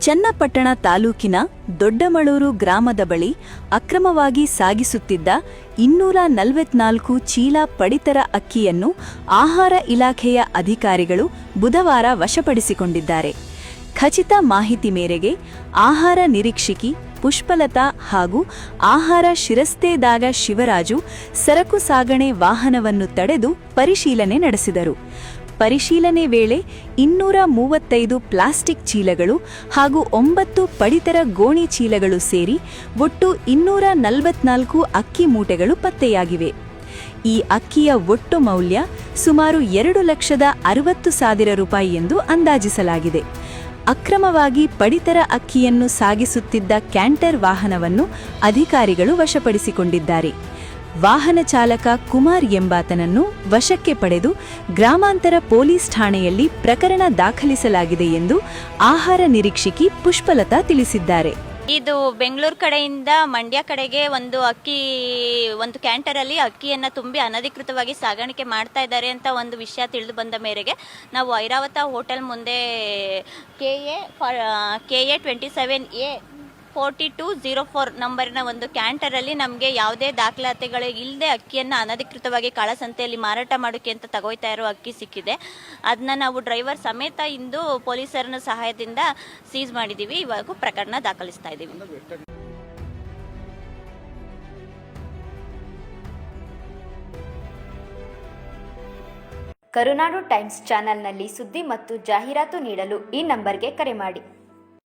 ಚನ್ನಪಟ್ಟಣ ತಾಲೂಕಿನ ದೊಡ್ಡಮಳೂರು ಗ್ರಾಮದ ಬಳಿ ಅಕ್ರಮವಾಗಿ ಸಾಗಿಸುತ್ತಿದ್ದ 244 ಚೀಲ ಪಡಿತರ ಅಕ್ಕಿಯನ್ನು ಆಹಾರ ಇಲಾಖೆಯ ಅಧಿಕಾರಿಗಳು ಬುಧವಾರ ವಶಪಡಿಸಿಕೊಂಡಿದ್ದಾರೆ. ಖಚಿತ ಮಾಹಿತಿ ಮೇರೆಗೆ ಆಹಾರ ನಿರೀಕ್ಷಕಿ ಪುಷ್ಪಲತಾ ಹಾಗೂ ಆಹಾರ ಶಿರಸ್ತೇದಾರ ಶಿವರಾಜು ಸರಕು ಸಾಗಣೆ ವಾಹನವನ್ನು ತಡೆದು ಪರಿಶೀಲನೆ ನಡೆಸಿದರು. ಪರಿಶೀಲನೆ ವೇಳೆ 235 ಪ್ಲಾಸ್ಟಿಕ್ ಚೀಲಗಳು ಹಾಗೂ 9 ಪಡಿತರ ಗೋಣಿ ಚೀಲಗಳು ಸೇರಿ ಒಟ್ಟು 244 ಅಕ್ಕಿ ಮೂಟೆಗಳು ಪತ್ತೆಯಾಗಿವೆ. ಈ ಅಕ್ಕಿಯ ಒಟ್ಟು ಮೌಲ್ಯ ಸುಮಾರು 2,60,000 ರೂಪಾಯಿ ಎಂದು ಅಂದಾಜಿಸಲಾಗಿದೆ. ಅಕ್ರಮವಾಗಿ ಪಡಿತರ ಅಕ್ಕಿಯನ್ನು ಸಾಗಿಸುತ್ತಿದ್ದ ಕ್ಯಾಂಟರ್ ವಾಹನವನ್ನು ಅಧಿಕಾರಿಗಳು ವಶಪಡಿಸಿಕೊಂಡಿದ್ದಾರೆ. ವಾಹನ ಚಾಲಕ ಕುಮಾರ್ ಎಂಬಾತನನ್ನು ವಶಕ್ಕೆ ಪಡೆದು ಗ್ರಾಮಾಂತರ ಪೊಲೀಸ್ ಠಾಣೆಯಲ್ಲಿ ಪ್ರಕರಣ ದಾಖಲಿಸಲಾಗಿದೆ ಎಂದು ಆಹಾರ ನಿರೀಕ್ಷಕಿ ಪುಷ್ಪಲತಾ ತಿಳಿಸಿದ್ದಾರೆ. ಇದು ಬೆಂಗಳೂರು ಕಡೆಯಿಂದ ಮಂಡ್ಯ ಕಡೆಗೆ ಒಂದು ಕ್ಯಾಂಟರ್ ಅಲ್ಲಿ ಅಕ್ಕಿಯನ್ನ ತುಂಬಿ ಅನಧಿಕೃತವಾಗಿ ಸಾಗಾಣಿಕೆ ಮಾಡ್ತಾ ಇದ್ದಾರೆ ಅಂತ ಒಂದು ವಿಷಯ ತಿಳಿದು ಬಂದ ಮೇರೆಗೆ ನಾವು ಐರಾವತ ಹೋಟೆಲ್ ಮುಂದೆ KA 27A 4204 ನಂಬರಿನ ಒಂದು ಕ್ಯಾಂಟರ್ ಅಲ್ಲಿ ನಮಗೆ ಯಾವುದೇ ದಾಖಲಾತಿಗಳು ಇಲ್ಲದೆ ಅಕ್ಕಿಯನ್ನು ಅನಧಿಕೃತವಾಗಿ ಕಾಳಸಂತೆಯಲ್ಲಿ ಮಾರಾಟ ಮಾಡೋಕೆ ಅಂತ ತಗೋಯ್ತಾ ಇರೋ ಅಕ್ಕಿ ಸಿಕ್ಕಿದೆ. ಅದನ್ನ ನಾವು ಡ್ರೈವರ್ ಸಮೇತ ಇಂದು ಪೊಲೀಸರ ಸಹಾಯದಿಂದ ಸೀಸ್ ಮಾಡಿದ್ದೀವಿ. ಇವಾಗ ಪ್ರಕರಣ ದಾಖಲಿಸ್ತಾ ಇದ್ದೀವಿ. ಕರುನಾಡು ಟೈಮ್ಸ್ ಚಾನೆಲ್ನಲ್ಲಿ ಸುದ್ದಿ ಮತ್ತು ಜಾಹೀರಾತು ನೀಡಲು ಈ ನಂಬರ್ಗೆ ಕರೆ ಮಾಡಿ.